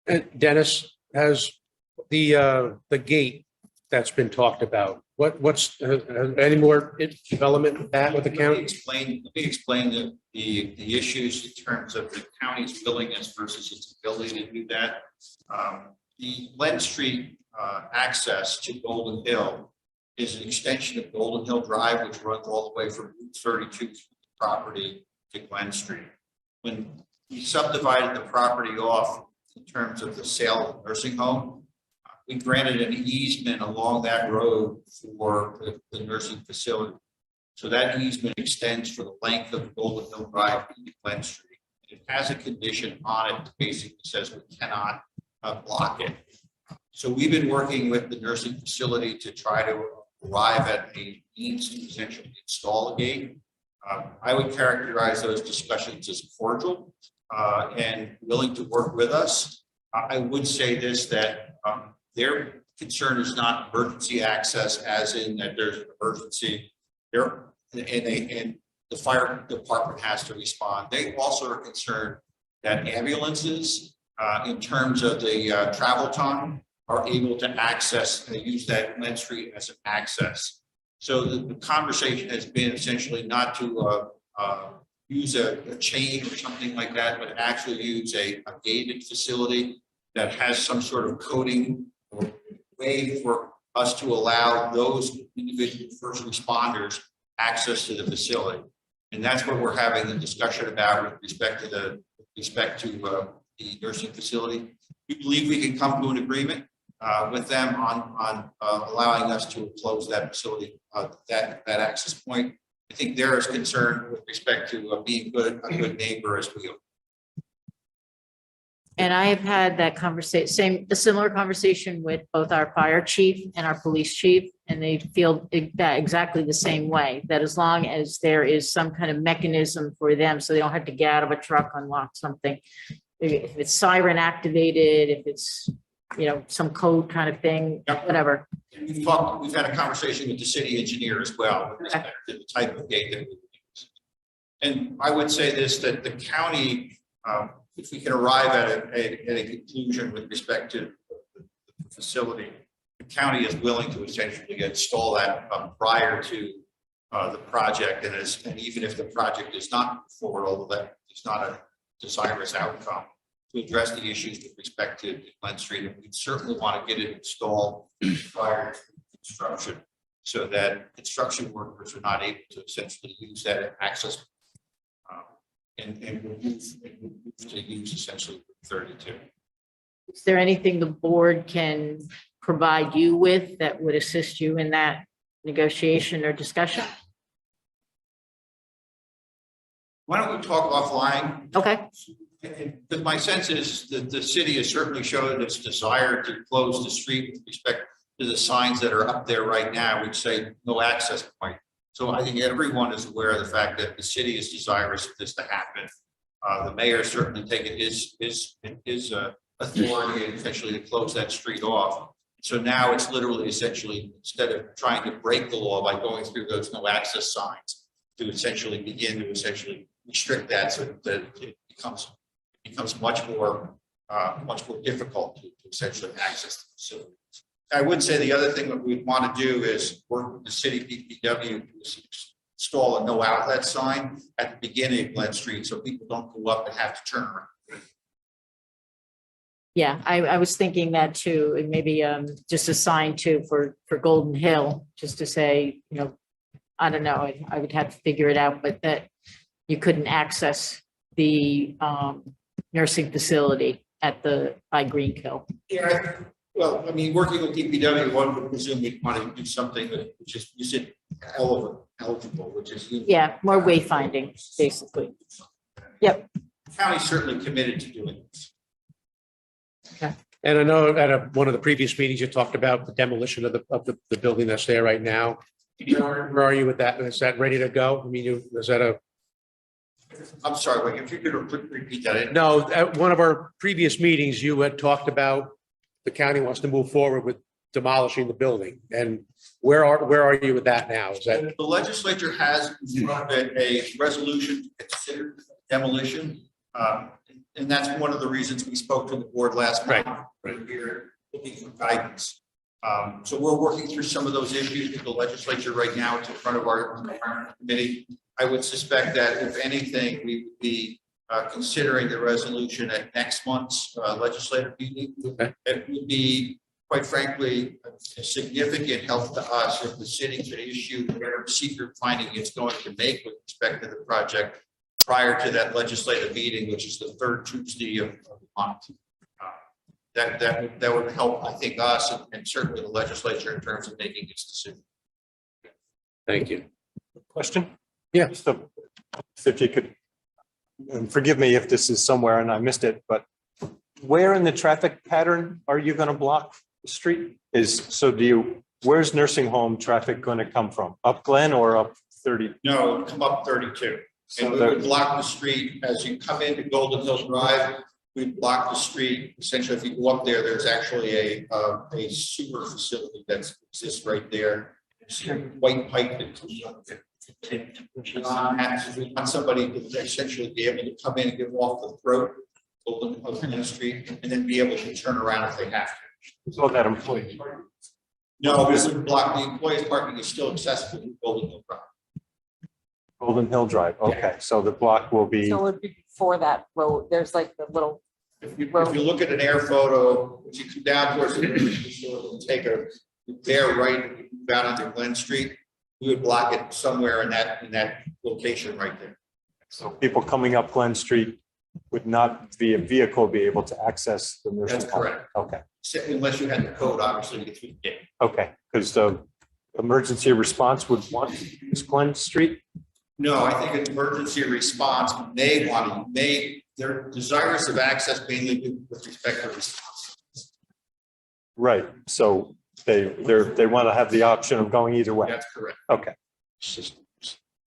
And Dennis, has the gate that's been talked about, what's any more development with that with the county? Let me explain the issues in terms of the county's willingness versus its ability to do that. The Glen Street access to Golden Hill is an extension of Golden Hill Drive, which runs all the way from Route 32 property to Glen Street. When we subdivided the property off in terms of the sale of the nursing home, we granted an easement along that road for the nursing facility. So that easement extends for the length of Golden Hill Drive to Glen Street. It has a condition on it that basically says we cannot block it. So we've been working with the nursing facility to try to arrive at a means to essentially install a gate. I would characterize those discussions as cordial and willing to work with us. I would say this, that their concern is not emergency access, as in that there's an emergency there, and the fire department has to respond. They also are concerned that ambulances, in terms of the travel time, are able to access and use that Glen Street as an access. So the conversation has been essentially not to use a chain or something like that, but actually use a gated facility that has some sort of coding or way for us to allow those individual first responders access to the facility. And that's what we're having the discussion about with respect to the nursing facility. We believe we can come to an agreement with them on allowing us to close that facility, that access point. I think they're as concerned with respect to being a good neighbor as we are. And I have had that conversation, a similar conversation with both our fire chief and our police chief, and they feel that exactly the same way, that as long as there is some kind of mechanism for them, so they don't have to get out of a truck, unlock something. If it's siren activated, if it's, some code kind of thing, whatever. We've had a conversation with the city engineer as well with respect to the type of gate that we use. And I would say this, that the county, if we can arrive at a conclusion with respect to the facility, the county is willing to essentially install that prior to the project. And even if the project is not forward, although that is not a desirous outcome, to address the issues with respect to Glen Street. And we certainly want to get it installed prior to construction, so that construction workers are not able to essentially use that access and move to use essentially 32. Is there anything the board can provide you with that would assist you in that negotiation or discussion? Why don't we talk offline? Okay. But my sense is that the city has certainly showed its desire to close the street with respect to the signs that are up there right now, which say no access point. So I think everyone is aware of the fact that the city is desirous of this to happen. The mayor certainly taken his authority essentially to close that street off. So now it's literally essentially, instead of trying to break the law by going through those no access signs, to essentially begin to essentially restrict that, so that it becomes much more difficult to essentially access the facilities. I would say the other thing that we want to do is work with the city DPW to install a no outlet sign at the beginning of Glen Street, so people don't go up and have to turn around. Yeah, I was thinking that too, and maybe just a sign too for Golden Hill, just to say, I don't know, I would have to figure it out, but that you couldn't access the nursing facility by Greenkill. Yeah, well, I mean, working with DPW, one would presume we'd want to do something that which is, you said, eligible, which is Yeah, more wayfinding, basically. Yep. The county's certainly committed to doing this. Okay. And I know at one of the previous meetings, you talked about the demolition of the building that's there right now. Where are you with that? Is that ready to go? I mean, is that a? I'm sorry, wait, if you could repeat that. No, at one of our previous meetings, you had talked about the county wants to move forward with demolishing the building. And where are you with that now? Is that? The legislature has a resolution to consider demolition. and that's one of the reasons we spoke to the board last month. Right, right. We're here looking for guidance. So we're working through some of those issues with the legislature right now. It's in front of our committee. I would suspect that if anything, we would be considering the resolution at next month's legislative meeting. Okay. It would be, quite frankly, a significant help to us if the city could issue whatever secret finding it's going to make with respect to the project prior to that legislative meeting, which is the third Tuesday of the month. That would help, I think, us and certainly the legislature in terms of making its decision. Thank you. Question? Yeah. Just if you could, and forgive me if this is somewhere and I missed it, but where in the traffic pattern are you going to block the street? Where's nursing home traffic going to come from? Up Glen or up 30? No, it would come up 32. And we would block the street as you come into Golden Hill Drive. We block the street. Essentially, if you go up there, there's actually a sewer facility that exists right there. See a white pipe that comes up. We want somebody to essentially be able to come in and get off the throat, Golden Hill Street, and then be able to turn around if they have to. So that employee. No, we would block the employees' parking is still accessible to Golden Hill Drive. Golden Hill Drive. Okay, so the block will be. So it would be before that road, there's like the little, If you look at an air photo, if you come down towards the take a there right down onto Glen Street, we would block it somewhere in that location right there. So people coming up Glen Street would not via vehicle be able to access the nursing That's home? correct. Okay, Unless you had the code, obviously, to get through the gate. okay, because the emergency response would want to use Glen Street? No, I think an emergency response they're desirous of access mainly with respect to response. Right, so they want to have the option of going either way. That's correct. Okay. It's just